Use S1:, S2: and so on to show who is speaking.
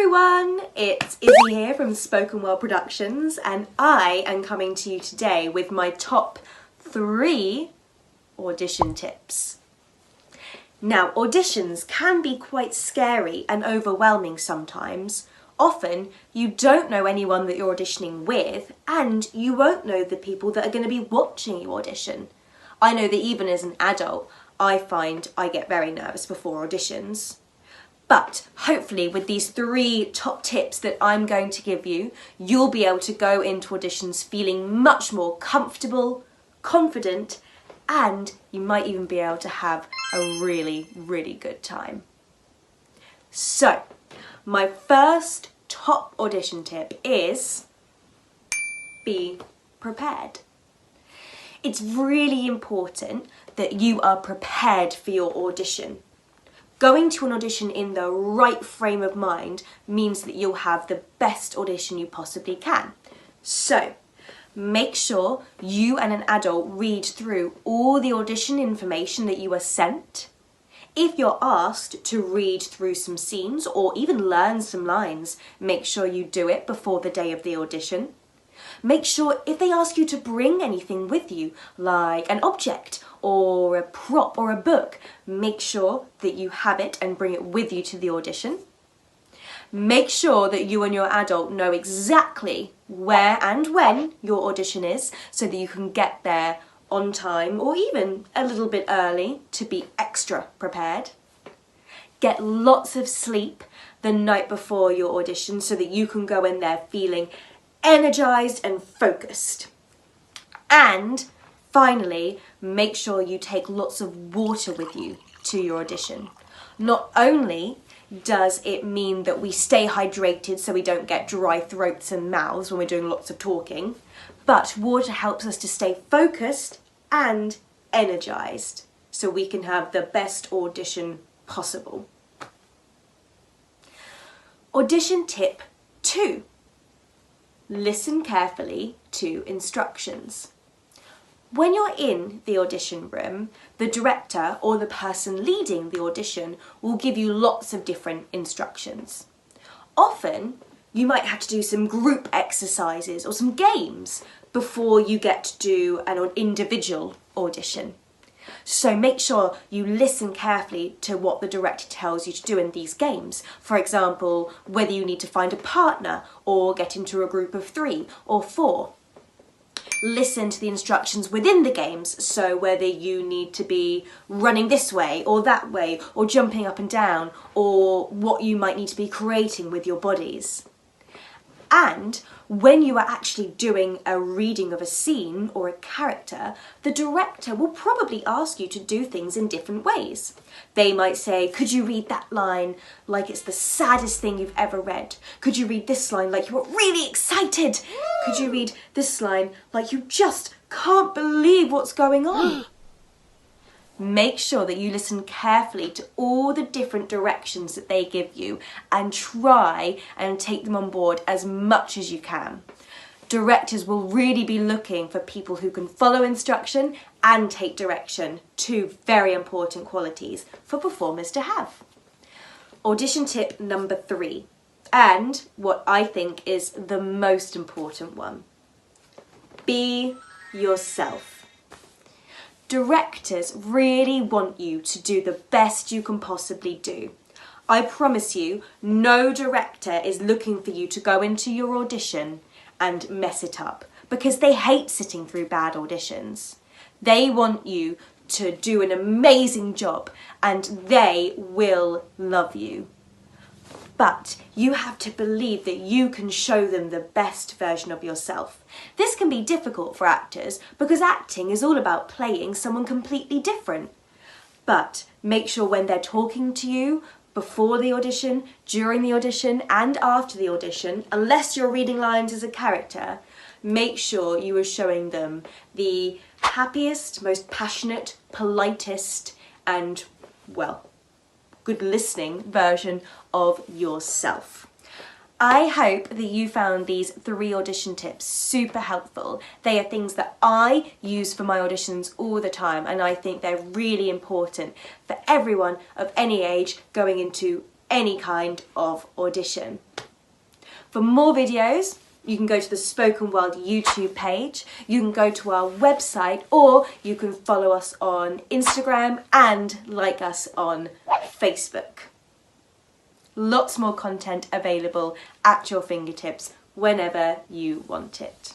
S1: everyone, it's Izzy here from Spoken Word Productions, and I am coming to you today with my top 3 audition tips. Now, auditions can be quite scary and overwhelming sometimes. Often, you don't know anyone that you're auditioning with, and you won't know the people that are going to be watching you audition. I know that even as an adult, I find I get very nervous before auditions. But hopefully with these 3 top tips that I'm going to give you, you'll be able to go into auditions feeling much more comfortable, confident, and you might even be able to have a really, really good time. So, my first top audition tip is be prepared. It's really important that you are prepared for your audition. Going to an audition in the right frame of mind means that you'll have the best audition you possibly can. So, make sure you and an adult read through all the audition information that you are sent. If you're asked to read through some scenes or even learn some lines, make sure you do it before the day of the audition. Make sure if they ask you to bring anything with you, like an object or a prop or a book, make sure that you have it and bring it with you to the audition. Make sure that you and your adult know exactly where and when your audition is so that you can get there on time or even a little bit early to be extra prepared. Get lots of sleep the night before your audition so that you can go in there feeling energized and focused. And finally, make sure you take lots of water with you to your audition. Not only does it mean that we stay hydrated so we don't get dry throats and mouths when we're doing lots of talking, but water helps us to stay focused and energized so we can have the best audition possible. Audition tip 2. Listen carefully to instructions. When you're in the audition room, the director or the person leading the audition will give you lots of different instructions. Often, you might have to do some group exercises or some games before you get to do an individual audition. So make sure you listen carefully to what the director tells you to do in these games. For example, whether you need to find a partner or get into a group of 3 or 4. Listen to the instructions within the games, so whether you need to be running this way or that way or jumping up and down or what you might need to be creating with your bodies. And when you are actually doing a reading of a scene or a character, the director will probably ask you to do things in different ways. They might say, could you read that line like it's the saddest thing you've ever read? Could you read this line like you were really excited? Could you read this line like you just can't believe what's going on? Make sure that you listen carefully to all the different directions that they give you and try and take them on board as much as you can. Directors will really be looking for people who can follow instruction and take direction, 2 very important qualities for performers to have. Audition tip number 3, and what I think is the most important one. Be yourself. Directors really want you to do the best you can possibly do. I promise you, no director is looking for you to go into your audition and mess it up because they hate sitting through bad auditions. They want you to do an amazing job and they will love you. But you have to believe that you can show them the best version of yourself. This can be difficult for actors because acting is all about playing someone completely different. But make sure when they're talking to you, before the audition, during the audition, and after the audition, unless you're reading lines as a character, make sure you are showing them the happiest, most passionate, politest, and, well, good listening version of yourself. I hope that you found these 3 audition tips super helpful. They are things that I use for my auditions all the time, and I think they're really important for everyone of any age going into any kind of audition. For more videos, you can go to the Spoken World YouTube page, you can go to our website, or you can follow us on Instagram and like us on Facebook. Lots more content available at your fingertips whenever you want it.